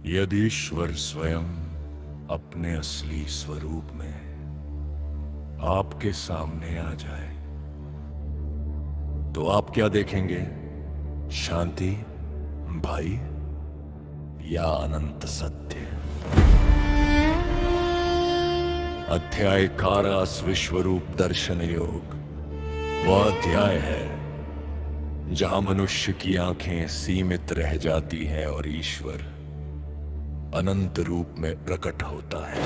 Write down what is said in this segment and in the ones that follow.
यदि ईश्वर स्वयं अपने असली स्वरूप में आपके सामने आ जाए तो आप क्या देखेंगे? शांति, भय या अनंत सत्य? अध्याय 11 विश्वरूप दर्शन योग वह अध्याय है जहां मनुष्य की आंखें सीमित रह जाती हैं और ईश्वर अनंत रूप में प्रकट होता है।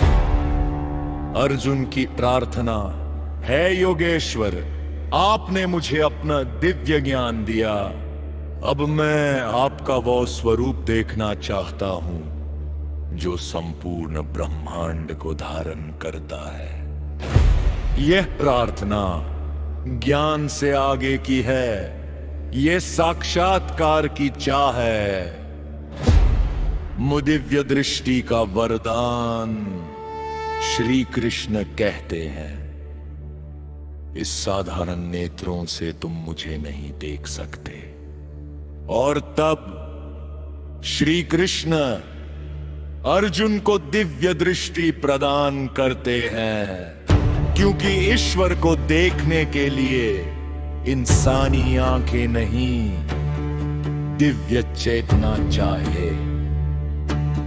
अर्जुन की प्रार्थना है, योगेश्वर आपने मुझे अपना दिव्य ज्ञान दिया, अब मैं आपका वो स्वरूप देखना चाहता हूं जो संपूर्ण ब्रह्मांड को धारण करता है। यह प्रार्थना ज्ञान से आगे की है, यह साक्षात्कार की चाह है, मुदिव्य दृष्टि का वरदान। श्री कृष्ण कहते हैं, इस साधारण नेत्रों से तुम मुझे नहीं देख सकते। और तब श्री कृष्ण अर्जुन को दिव्य दृष्टि प्रदान करते हैं, क्योंकि ईश्वर को देखने के लिए इंसानी आंखें नहीं, दिव्य चेतना चाहिए।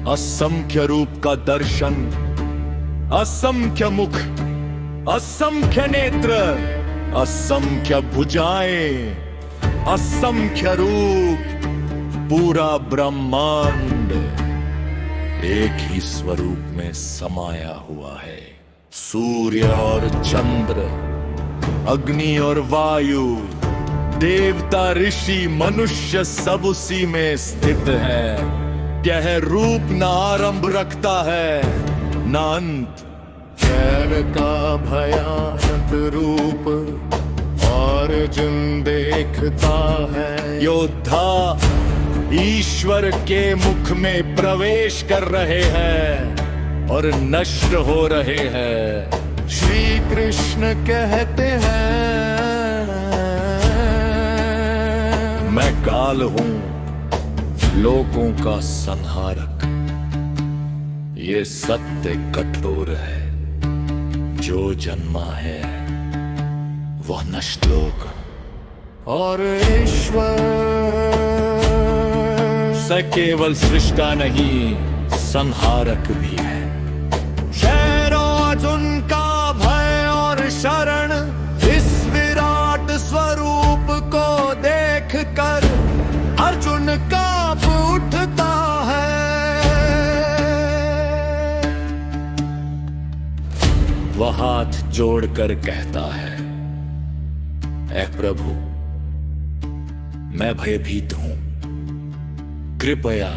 असंख्य रूप का दर्शन, असंख्य मुख, असंख्य नेत्र, असंख्य भुजाएं, असंख्य रूप, पूरा ब्रह्मांड एक ही स्वरूप में समाया हुआ है। सूर्य और चंद्र, अग्नि और वायु, देवता, ऋषि, मनुष्य सब उसी में स्थित है। यह रूप न आरंभ रखता है न अंत। कैर का भयानक रूप अर्जुन देखता है। योद्धा ईश्वर के मुख में प्रवेश कर रहे हैं और नष्ट हो रहे हैं। श्री कृष्ण कहते हैं, मैं काल हूं, लोगों का संहारक। ये सत्य कठोर है, जो जन्मा है वह नष्ट होगा। और ईश्वर स केवल सृष्टा नहीं, संहारक भी है। अर्जुन का भय और शरण, इस विराट स्वरूप को देखकर अर्जुन कांप उठता है। वह हाथ जोड़कर कहता है, ऐ प्रभु मैं भयभीत हूं, कृपया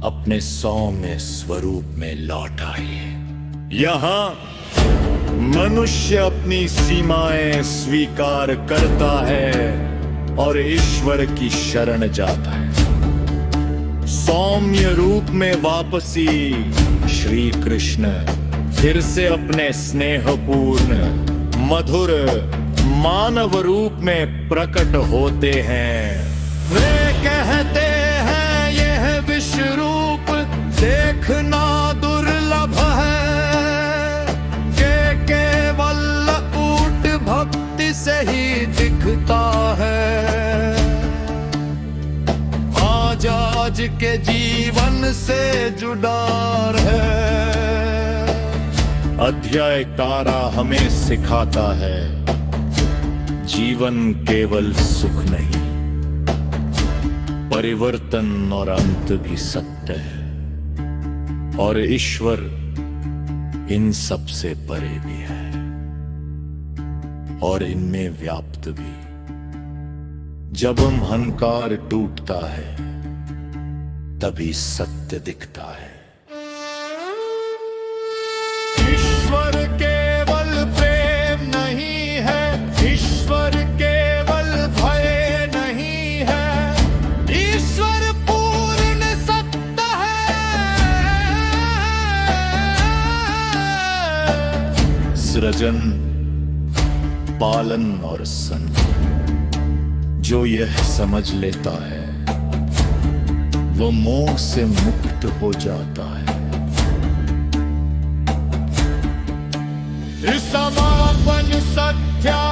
अपने सौम्य स्वरूप में लौट आइए। यहां मनुष्य अपनी सीमाएं स्वीकार करता है और ईश्वर की शरण जाता है। सौम्य रूप में वापसी श्री कृष्ण फिर से अपने स्नेहपूर्ण मधुर मानव रूप में प्रकट होते हैं। वे कहते हैं, यह विश्व रूप देखना दुर्लभ है, कि केवल अटूट भक्ति से ही दिखता है। आज के जीवन से जुड़ा है। अध्याय 11 हमें सिखाता है, जीवन केवल सुख नहीं, परिवर्तन और अंत भी सत्य है। और ईश्वर इन सब से परे भी है और इनमें व्याप्त भी। जब हम अहंकार टूटता है तभी सत्य दिखता है। ईश्वर केवल प्रेम नहीं है, ईश्वर केवल भय नहीं है, ईश्वर पूर्ण सत्य है। सृजन, पालन और संत, जो यह समझ लेता है वो मोह से मुक्त हो जाता है। समापन सत्या